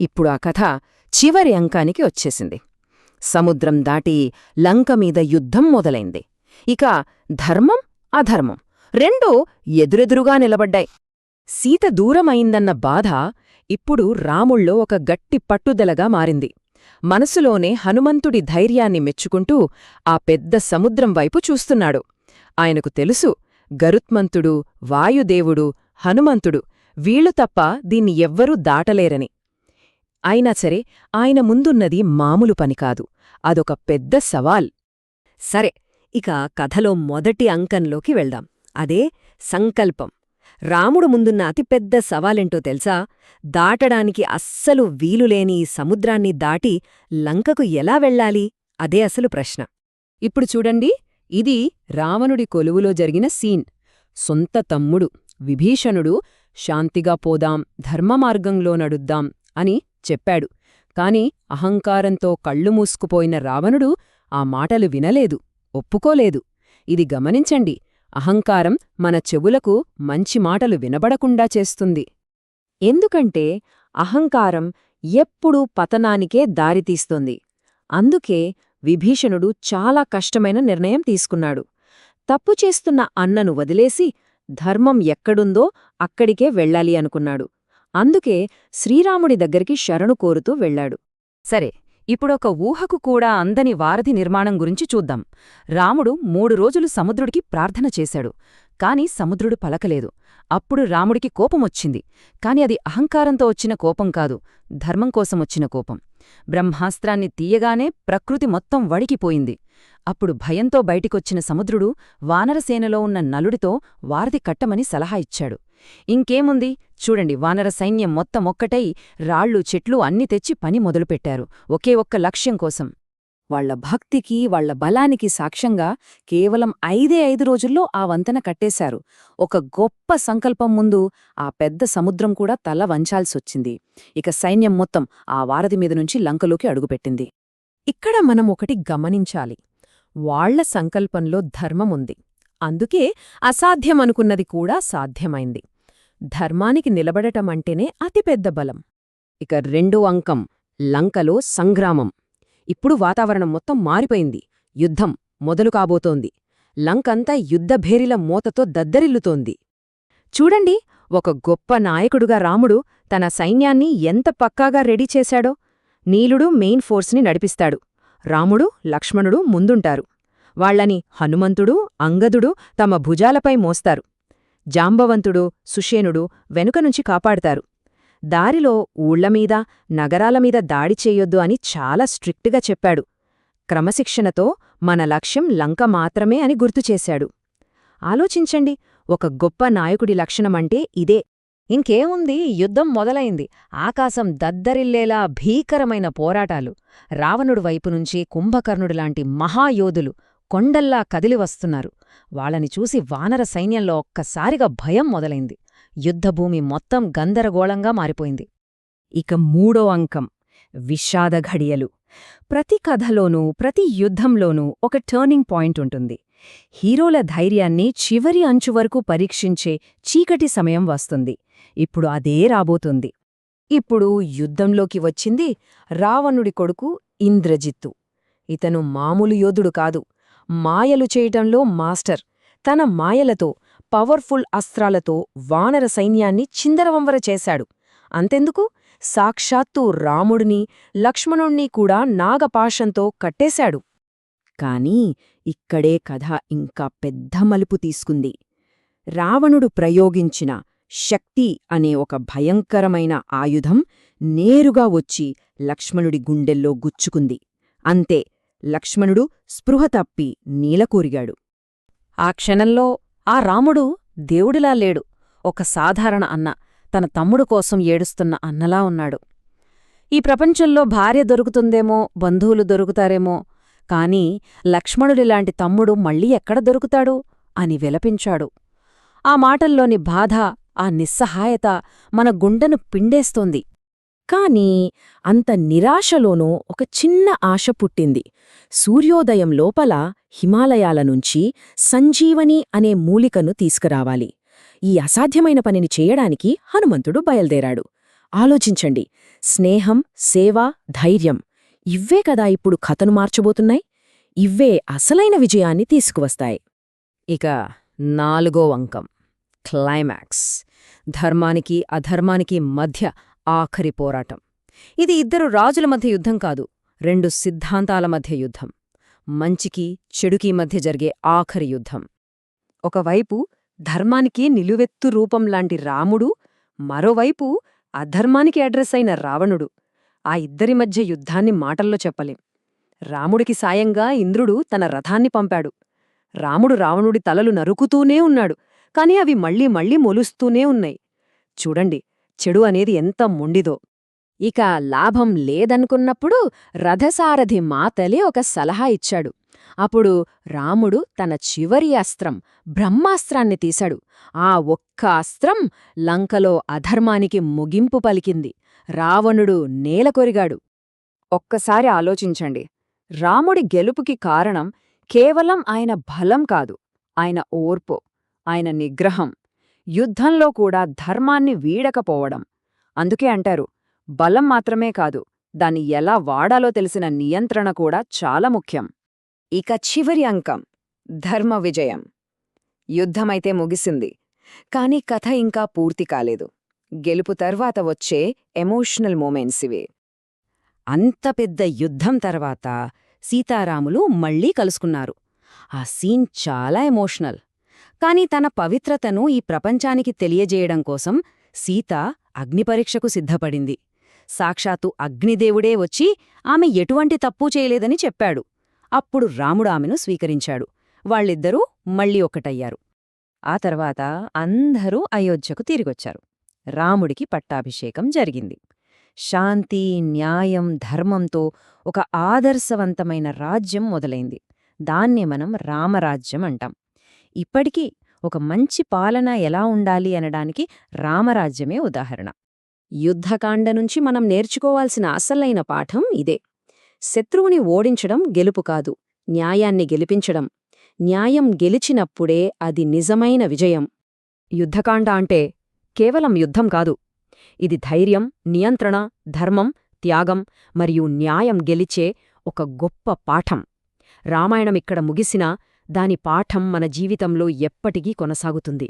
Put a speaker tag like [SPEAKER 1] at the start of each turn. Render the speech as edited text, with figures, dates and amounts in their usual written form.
[SPEAKER 1] ఇప్పుడు ఆ కథ చివరి అంకానికి వచ్చేసింది. సముద్రం దాటి లంక మీద యుద్ధం మొదలైంది. ఇక ధర్మం అధర్మం రెండూ ఎదురెదురుగా నిలబడ్డాయి. సీత దూరమైందన్న బాధ ఇప్పుడు రాముళ్ళో ఒక గట్టి పట్టుదలగా మారింది. మనసులోనే హనుమంతుడి ధైర్యాన్ని మెచ్చుకుంటూ ఆ పెద్ద సముద్రం వైపు చూస్తున్నాడు. ఆయనకు తెలుసు, గరుత్మంతుడు, వాయుదేవుడు, హనుమంతుడు వీళ్లు తప్ప దీన్ని ఎవ్వరూ దాటలేరని. అయినా సరే ఆయన ముందున్నది మామూలు పనికాదు, అదొక పెద్ద సవాల్. సరే, ఇక కథలో మొదటి అంకంలోకి వెళ్దాం. అదే సంకల్పం. రాముడు ముందున్న అతిపెద్ద సవాలేంటో తెలుసా? దాటడానికి అస్సలు వీలులేని ఈ సముద్రాన్ని దాటి లంకకు ఎలా వెళ్ళాలి? అదే అసలు ప్రశ్న. ఇప్పుడు చూడండి, ఇది రావణుడి కొలువులో జరిగిన సీన్. సొంత తమ్ముడు విభీషణుడు శాంతిగా పోదాం, ధర్మమార్గంలో నడుద్దాం అని చెప్పాడు. కాని అహంకారంతో కళ్ళు మూసుకుపోయిన రావణుడు ఆ మాటలు వినలేదు, ఒప్పుకోలేదు. ఇది గమనించండి, అహంకారం మన చెవులకు మంచి మాటలు వినబడకుండా చేస్తుంది. ఎందుకంటే అహంకారం ఎప్పుడూ పతనానికే దారితీస్తుంది. అందుకే విభీషణుడు చాలా కష్టమైన నిర్ణయం తీసుకున్నాడు. తప్పు చేస్తున్న అన్నను వదిలేసి ధర్మం ఎక్కడుందో అక్కడికే వెళ్ళాలి అనుకున్నాడు. అందుకే శ్రీరాముడి దగ్గరికి శరణు కోరుతూ వెళ్లాడు. సరే, ఇప్పుడొక ఊహకు కూడా అందని వారధి నిర్మాణం గురించి చూద్దాం. రాముడు 3 రోజులు సముద్రుడికి ప్రార్థన చేశాడు. కాని సముద్రుడు పలకలేదు. అప్పుడు రాముడికి కోపమొచ్చింది. కాని అది అహంకారంతో వచ్చిన కోపం కాదు, ధర్మం కోసమొచ్చిన కోపం. బ్రహ్మాస్త్రాన్ని తీయగానే ప్రకృతి మొత్తం వడికిపోయింది. అప్పుడు భయంతో బయటికొచ్చిన సముద్రుడు వానరసేనలో ఉన్న నలుడితో వారధి కట్టమని సలహా ఇచ్చాడు. ఇంకేముంది చూడండి, వానర సైన్యం మొత్తం ఒక్కటై రాళ్ళు చెట్లు అన్ని తెచ్చి పని మొదలుపెట్టారు, ఒకే ఒక్క లక్ష్యం కోసం. వాళ్ల భక్తికి, వాళ్ల బలానికి సాక్ష్యంగా కేవలం 5 రోజుల్లో ఆ వంతెన కట్టేశారు. ఒక గొప్ప సంకల్పం ముందు ఆ పెద్ద సముద్రం కూడా తల వంచాల్సొచ్చింది. ఇక సైన్యం మొత్తం ఆ వారధి మీద నుంచి లంకలోకి అడుగుపెట్టింది. ఇక్కడ మనం ఒకటి గమనించాలి, వాళ్ల సంకల్పంలో ధర్మముంది. అందుకే అసాధ్యమనుకున్నది కూడా సాధ్యమైంది. ధర్మానికి నిలబడటమంటేనే అతిపెద్ద బలం. ఇక రెండో అంకం, లంకలో సంగ్రామం. ఇప్పుడు వాతావరణం మొత్తం మారిపోయింది. యుద్ధం మొదలు కాబోతోంది. లంకంతా యుద్ధభేరిల మోతతో దద్దరిల్లుతోంది. చూడండి, ఒక గొప్ప నాయకుడుగా రాముడు తన సైన్యాన్ని ఎంత పక్కాగా రెడీ చేశాడో. నీలుడు మెయిన్ ఫోర్స్ని నడిపిస్తాడు. రాముడు, లక్ష్మణుడు ముందుంటారు. వాళ్లని హనుమంతుడు, అంగదుడు తమ భుజాలపై మోస్తారు. జాంబవంతుడు, సుషేనుడు వెనుకనుంచి కాపాడతారు. దారిలో ఊళ్లమీద, నగరాలమీద దాడి చేయొద్దు అని చాలా స్ట్రిక్టుగా చెప్పాడు. క్రమశిక్షణతో మన లక్ష్యం లంక మాత్రమే అని గుర్తుచేశాడు. ఆలోచించండి, ఒక గొప్ప నాయకుడి లక్షణమంటే ఇదే. ఇంకేముంది, యుద్ధం మొదలైంది. ఆకాశం దద్దరిల్లేలా భీకరమైన పోరాటాలు. రావణుడి వైపునుంచి కుంభకర్ణుడిలాంటి మహాయోధులు కొండల్లా కదిలివస్తున్నారు. వాళ్ళని చూసి వానర సైన్యంలో ఒక్కసారిగా భయం మొదలైంది. యుద్ధభూమి మొత్తం గందరగోళంగా మారిపోయింది. ఇక మూడో అంకం, విషాద ఘడియలు. ప్రతి కథలోనూ, ప్రతి యుద్ధంలోనూ ఒక టర్నింగ్ పాయింట్ ఉంటుంది. హీరోల ధైర్యాన్ని చివరి అంచువరకు పరీక్షించే చీకటి సమయం వస్తుంది. ఇప్పుడు అదే రాబోతుంది. ఇప్పుడు యుద్ధంలోకి వచ్చింది రావణుడి కొడుకు ఇంద్రజిత్తు. ఇతను మామూలు యోధుడు కాదు, మాయలు చేయటంలో మాస్టర్. తన మాయలతో, పవర్ఫుల్ అస్త్రాలతో వానర సైన్యాన్ని చిందరవంవర చేశాడు. అంతెందుకు, సాక్షాత్తు రాముడిని, లక్ష్మణుణ్ణి కూడా నాగపాశంతో కట్టేశాడు. కాని ఇక్కడే కథ ఇంకా పెద్ద మలుపు తీసుకుంది. రావణుడు ప్రయోగించిన శక్తి అనే ఒక భయంకరమైన ఆయుధం నేరుగా వచ్చి లక్ష్మణుడి గుండెల్లో గుచ్చుకుంది. అంతే, లక్ష్మణుడు స్పృహ తప్పి నీలకూరిగాడు. ఆ క్షణంలో ఆ రాముడు దేవుడిలా లేడు, ఒక సాధారణ అన్న, తన తమ్ముడు కోసం ఏడుస్తున్న అన్నలా ఉన్నాడు. ఈ ప్రపంచంలో భార్య దొరుకుతుందేమో, బంధువులు దొరుకుతారేమో, కాని లక్ష్మణుడిలాంటి తమ్ముడు మళ్ళీ ఎక్కడ దొరుకుతాడు అని విలపించాడు. ఆ మాటల్లోని బాధ, ఆ నిస్సహాయత మన గుండెను పిండేస్తోంది. కాని అంత నిరాశలోనూ ఒక చిన్న ఆశ పుట్టింది. సూర్యోదయం లోపల హిమాలయాలనుంచి సంజీవని అనే మూలికను తీసుకురావాలి. ఈ అసాధ్యమైన పనిని చేయడానికి హనుమంతుడు బయల్దేరాడు.
[SPEAKER 2] ఆలోచించండి, స్నేహం, సేవ, ధైర్యం ఇవ్వే కదా ఇప్పుడు కథను మార్చబోతున్నాయి. ఇవ్వే అసలైన విజయాన్ని తీసుకువస్తాయి.
[SPEAKER 1] ఇక 4వ అంకం క్లైమాక్స్. ధర్మానికి అధర్మానికి మధ్య ఆఖరి పోరాటం. ఇది ఇద్దరు రాజుల మధ్య యుద్ధం కాదు, 2 సిద్ధాంతాల మధ్య యుద్ధం. మంచికి చెడుకి మధ్య జరిగే ఆఖరి యుద్ధం. ఒకవైపు ధర్మానికి నిలువెత్తు రూపంలాంటి రాముడు, మరోవైపు అధర్మానికి అడ్రస్ అయిన రావణుడు. ఆ ఇద్దరి మధ్య యుద్ధాన్ని మాటల్లో చెప్పలేం. రాముడికి సాయంగా ఇంద్రుడు తన రథాన్ని పంపాడు. రాముడు రావణుడి తలలు నరుకుతూనే ఉన్నాడు, కాని అవి మళ్ళీ మళ్ళీ మొలుస్తూనే ఉన్నాయి. చూడండి, చెడు అనేది ఎంత మొండిదో. ఇక లాభం లేదనుకున్నప్పుడు రథసారథి మాతలి ఒక సలహా ఇచ్చాడు. అప్పుడు రాముడు తన చివరి అస్త్రం బ్రహ్మాస్త్రాన్ని తీశాడు. ఆ ఒక్క అస్త్రం లంకలో అధర్మానికి ముగింపు పలికింది. రావణుడు నేలకొరిగాడు. ఒక్కసారి ఆలోచించండి, రాముడి గెలుపుకి కారణం కేవలం ఆయన బలం కాదు, ఆయన ఓర్పు, ఆయన నిగ్రహం, యుద్ధంలో కూడా ధర్మాన్ని వీడకపోవడం. అందుకే అంటారు, బలం మాత్రమే కాదు, దాన్ని ఎలా వాడాలో తెలిసిన నియంత్రణ కూడా చాలా ముఖ్యం. ఇక చివరి అంకం ధర్మ విజయం. యుద్ధమైతే ముగిసింది, కాని కథ ఇంకా పూర్తి కాలేదు. గెలుపు తర్వాత వచ్చే ఎమోషనల్ మూమెంట్స్ ఇవే. అంత పెద్ద యుద్ధం తర్వాత సీతారాములు మళ్లీ కలుసుకున్నారు. ఆ సీన్ చాలా ఎమోషనల్. కాని తన పవిత్రతను ఈ ప్రపంచానికి తెలియజేయడం కోసం సీత అగ్నిపరీక్షకు సిద్ధపడింది. సాక్షాత్తు అగ్నిదేవుడే వచ్చి ఆమె ఎటువంటి తప్పూ చేయలేదని చెప్పాడు. అప్పుడు రాముడు ఆమెను స్వీకరించాడు. వాళ్ళిద్దరూ మళ్ళీ ఒక్కటయ్యారు. ఆ తర్వాత అందరూ అయోధ్యకు తిరిగొచ్చారు. రాముడికి పట్టాభిషేకం జరిగింది. శాంతి, న్యాయం, ధర్మంతో ఒక ఆదర్శవంతమైన రాజ్యం మొదలైంది. దాన్నే మనం రామరాజ్యం అంటాం. ఇప్పటికీ ఒక మంచి పాలన ఎలా ఉండాలి అనడానికి రామరాజ్యమే ఉదాహరణ. యుద్ధకాండ నుంచి మనం నేర్చుకోవాల్సిన అసలైన పాఠం ఇదే. శత్రువుని ఓడించడం గెలుపు కాదు, న్యాయాన్ని గెలిపించడం. న్యాయం గెలిచినప్పుడే అది నిజమైన విజయం. యుద్ధకాండ అంటే కేవలం యుద్ధం కాదు, ఇది ధైర్యం, నియంత్రణ, ధర్మం, త్యాగం మరియు న్యాయం గెలిచే ఒక గొప్ప పాఠం. రామాయణం ఇక్కడ ముగిసినా దాని పాఠం మన జీవితంలో ఎప్పటికీ కొనసాగుతుంది.